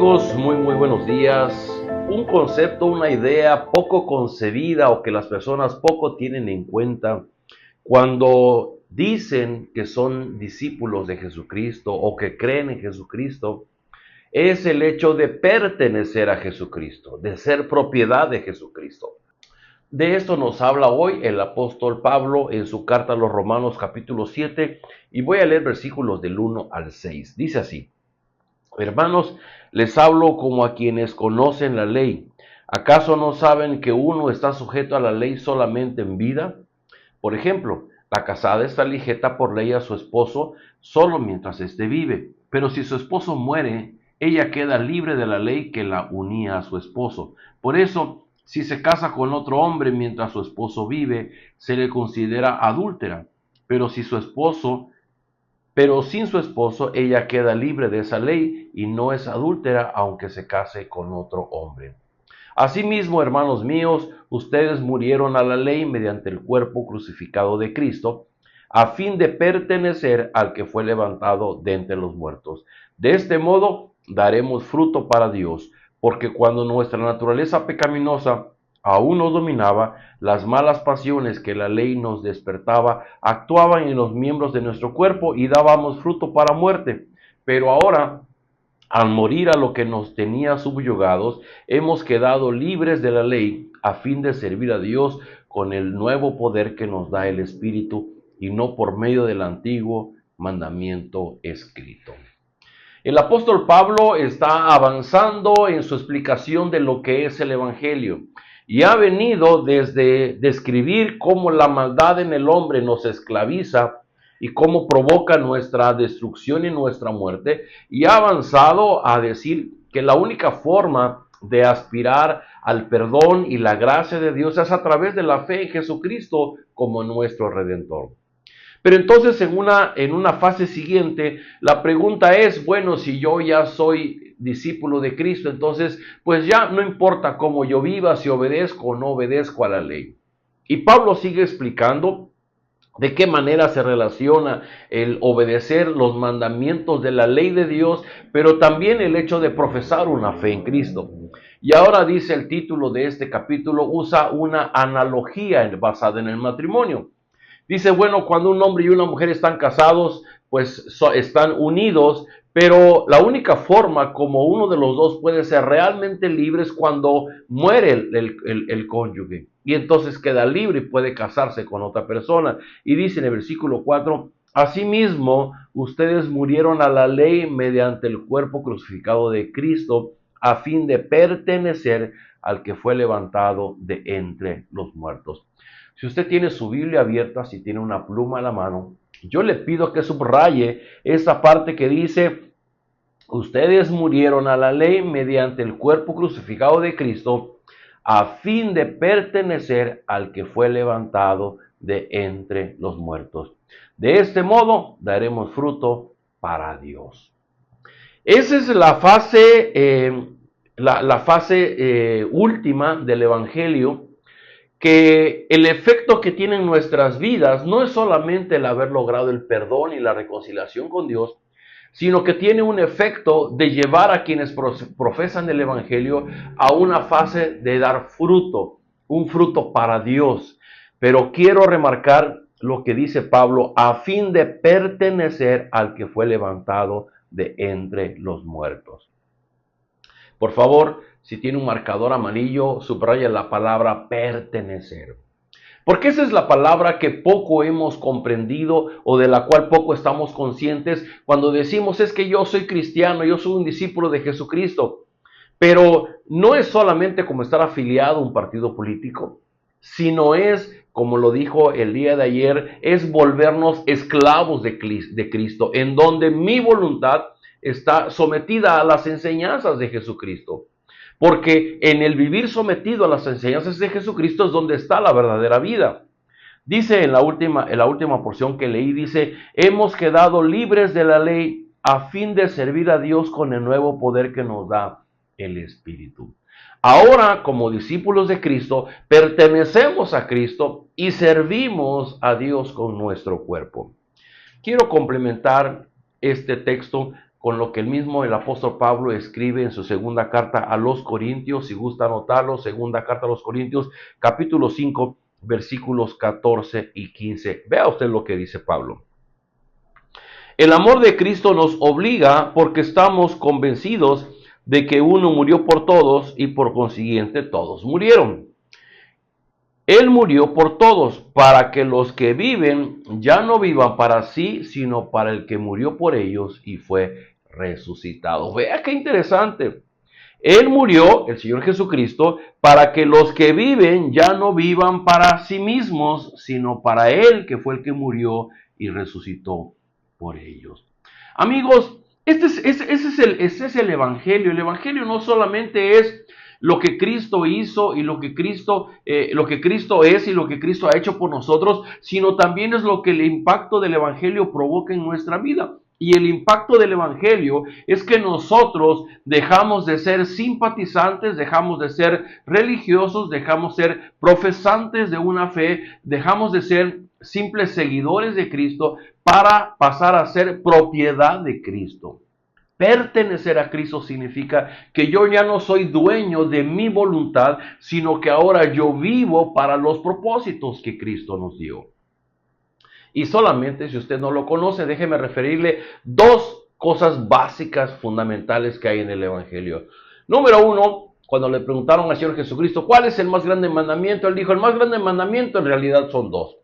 amigos? Muy buenos días. Un concepto, una idea poco concebida o que las personas poco tienen en cuenta cuando dicen que son discípulos de Jesucristo o que creen en Jesucristo, es el hecho de pertenecer a Jesucristo, de ser propiedad de Jesucristo. De esto nos habla hoy el apóstol Pablo en su carta a los Romanos capítulo 7 y voy a leer versículos del 1 al 6. Dice así: Hermanos, les hablo como a quienes conocen la ley. ¿Acaso no saben que uno está sujeto a la ley solamente en vida? Por ejemplo, la casada está sujeta por ley a su esposo solo mientras éste vive. Pero si su esposo muere, ella queda libre de la ley que la unía a su esposo. Por eso, si se casa con otro hombre mientras su esposo vive, se le considera adúltera. Pero si su esposo Pero sin su esposo, ella queda libre de esa ley y no es adúltera aunque se case con otro hombre. Asimismo, hermanos míos, ustedes murieron a la ley mediante el cuerpo crucificado de Cristo, a fin de pertenecer al que fue levantado de entre los muertos. De este modo daremos fruto para Dios, porque cuando nuestra naturaleza pecaminosa aún nos dominaba, las malas pasiones que la ley nos despertaba actuaban en los miembros de nuestro cuerpo y dábamos fruto para muerte. Pero ahora, al morir a lo que nos tenía subyugados, hemos quedado libres de la ley a fin de servir a Dios con el nuevo poder que nos da el Espíritu y no por medio del antiguo mandamiento escrito. El apóstol Pablo está avanzando en su explicación de lo que es el Evangelio y ha venido desde describir cómo la maldad en el hombre nos esclaviza y cómo provoca nuestra destrucción y nuestra muerte, y ha avanzado a decir que la única forma de aspirar al perdón y la gracia de Dios es a través de la fe en Jesucristo como nuestro Redentor. Pero entonces en una fase siguiente, la pregunta es, bueno, si yo ya soy discípulo de Cristo, entonces pues ya no importa cómo yo viva, si obedezco o no obedezco a la ley. Y Pablo sigue explicando de qué manera se relaciona el obedecer los mandamientos de la ley de Dios, pero también el hecho de profesar una fe en Cristo. Y ahora dice el título de este capítulo, usa una analogía basada en el matrimonio. Dice, bueno, cuando un hombre y una mujer están casados, pues están unidos, pero la única forma como uno de los dos puede ser realmente libre es cuando muere el cónyuge. Y entonces queda libre y puede casarse con otra persona. Y dice en el versículo 4, asimismo, ustedes murieron a la ley mediante el cuerpo crucificado de Cristo, a fin de pertenecer al que fue levantado de entre los muertos. Si usted tiene su Biblia abierta, si tiene una pluma a la mano, yo le pido que subraye esa parte que dice, ustedes murieron a la ley mediante el cuerpo crucificado de Cristo, a fin de pertenecer al que fue levantado de entre los muertos. De este modo daremos fruto para Dios. Esa es la fase última del Evangelio, que el efecto que tiene en nuestras vidas no es solamente el haber logrado el perdón y la reconciliación con Dios, sino que tiene un efecto de llevar a quienes profesan el Evangelio a una fase de dar fruto, un fruto para Dios. Pero quiero remarcar lo que dice Pablo, a fin de pertenecer al que fue levantado de entre los muertos. Por favor, si tiene un marcador amarillo, subraya la palabra pertenecer. Porque esa es la palabra que poco hemos comprendido o de la cual poco estamos conscientes cuando decimos es que yo soy cristiano, yo soy un discípulo de Jesucristo. Pero no es solamente como estar afiliado a un partido político, sino es, como lo dijo el día de ayer, es volvernos esclavos de Cristo, en donde mi voluntad está sometida a las enseñanzas de Jesucristo. Porque en el vivir sometido a las enseñanzas de Jesucristo es donde está la verdadera vida. Dice en la última porción que leí, dice, hemos quedado libres de la ley a fin de servir a Dios con el nuevo poder que nos da el Espíritu. Ahora, como discípulos de Cristo, pertenecemos a Cristo y servimos a Dios con nuestro cuerpo. Quiero complementar este texto con lo que el apóstol Pablo escribe en su segunda carta a los Corintios, si gusta anotarlo, segunda carta a los Corintios, capítulo 5, versículos 14 y 15. Vea usted lo que dice Pablo. El amor de Cristo nos obliga porque estamos convencidos de que uno murió por todos y por consiguiente todos murieron. Él murió por todos, para que los que viven ya no vivan para sí, sino para el que murió por ellos y fue resucitado. Vea qué interesante. Él murió, el Señor Jesucristo, para que los que viven ya no vivan para sí mismos, sino para Él, que fue el que murió y resucitó por ellos. Amigos, ese es el Evangelio. El Evangelio no solamente es lo que Cristo hizo y lo que Cristo es y lo que Cristo ha hecho por nosotros, sino también es lo que el impacto del Evangelio provoca en nuestra vida. Y el impacto del Evangelio es que nosotros dejamos de ser simpatizantes, dejamos de ser religiosos, dejamos de ser profesantes de una fe, dejamos de ser simples seguidores de Cristo para pasar a ser propiedad de Cristo. Pertenecer a Cristo significa que yo ya no soy dueño de mi voluntad, sino que ahora yo vivo para los propósitos que Cristo nos dio. Y solamente si usted no lo conoce, déjeme referirle dos cosas básicas, fundamentales que hay en el Evangelio. Número uno, cuando le preguntaron al Señor Jesucristo, ¿cuál es el más grande mandamiento? Él dijo, el más grande mandamiento en realidad son dos.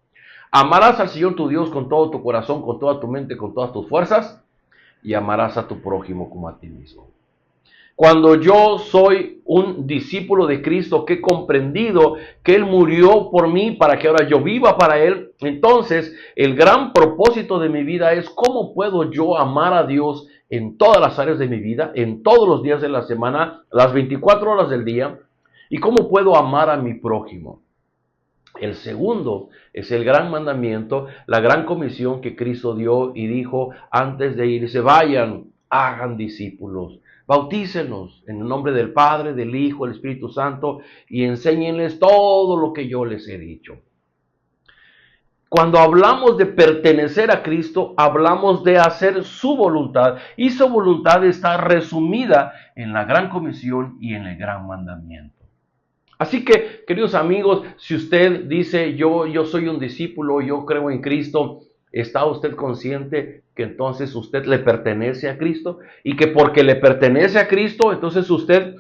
Amarás al Señor tu Dios con todo tu corazón, con toda tu mente, con todas tus fuerzas, y amarás a tu prójimo como a ti mismo. Cuando yo soy un discípulo de Cristo que he comprendido que Él murió por mí para que ahora yo viva para Él, entonces el gran propósito de mi vida es cómo puedo yo amar a Dios en todas las áreas de mi vida, en todos los días de la semana, las 24 horas del día, y cómo puedo amar a mi prójimo. El segundo es el gran mandamiento, la gran comisión que Cristo dio y dijo antes de irse, vayan, hagan discípulos, bautícenlos en el nombre del Padre, del Hijo, del Espíritu Santo y enséñenles todo lo que yo les he dicho. Cuando hablamos de pertenecer a Cristo, hablamos de hacer su voluntad y su voluntad está resumida en la gran comisión y en el gran mandamiento. Así que, queridos amigos, si usted dice, yo soy un discípulo, yo creo en Cristo, ¿está usted consciente que entonces usted le pertenece a Cristo? Y que porque le pertenece a Cristo, entonces usted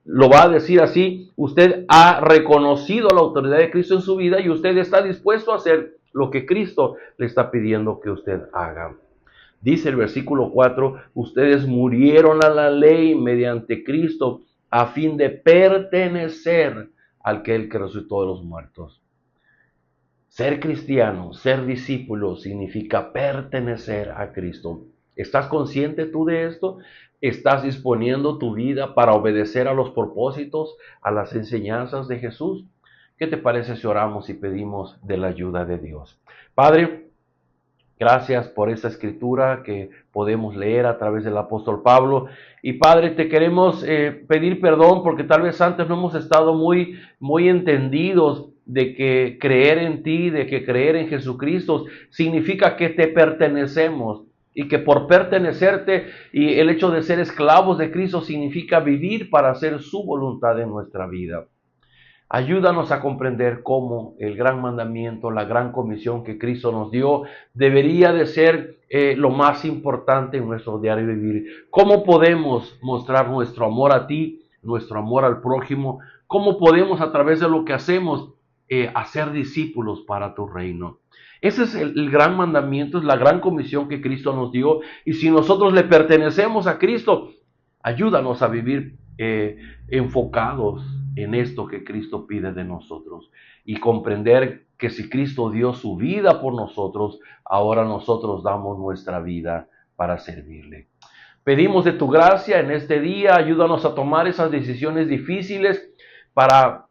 lo va a decir así, usted ha reconocido la autoridad de Cristo en su vida y usted está dispuesto a hacer lo que Cristo le está pidiendo que usted haga. Dice el versículo 4, ustedes murieron a la ley mediante Cristo, a fin de pertenecer al que resucitó de los muertos. Ser cristiano, ser discípulo, significa pertenecer a Cristo. ¿Estás consciente tú de esto? ¿Estás disponiendo tu vida para obedecer a los propósitos, a las enseñanzas de Jesús? ¿Qué te parece si oramos y pedimos de la ayuda de Dios? Padre, gracias por esta escritura que podemos leer a través del apóstol Pablo. Y Padre, te queremos pedir perdón porque tal vez antes no hemos estado muy entendidos de que creer en ti, de que creer en Jesucristo significa que te pertenecemos. Y que por pertenecerte y el hecho de ser esclavos de Cristo significa vivir para hacer su voluntad en nuestra vida. Ayúdanos a comprender cómo el gran mandamiento, la gran comisión que Cristo nos dio, debería de ser lo más importante en nuestro diario vivir. ¿Cómo podemos mostrar nuestro amor a ti, nuestro amor al prójimo? ¿Cómo podemos a través de lo que hacemos hacer discípulos para tu reino? Ese es el gran mandamiento, es la gran comisión que Cristo nos dio. Y si nosotros le pertenecemos a Cristo, ayúdanos a vivir enfocados en esto que Cristo pide de nosotros y comprender que si Cristo dio su vida por nosotros, ahora nosotros damos nuestra vida para servirle. Pedimos de tu gracia en este día, ayúdanos a tomar esas decisiones difíciles para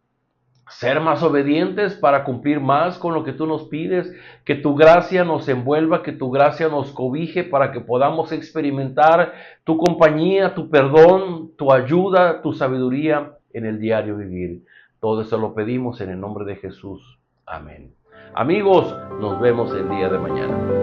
ser más obedientes, para cumplir más con lo que tú nos pides, que tu gracia nos envuelva, que tu gracia nos cobije para que podamos experimentar tu compañía, tu perdón, tu ayuda, tu sabiduría en el diario vivir. Todo eso lo pedimos en el nombre de Jesús. Amén. Amigos, nos vemos el día de mañana.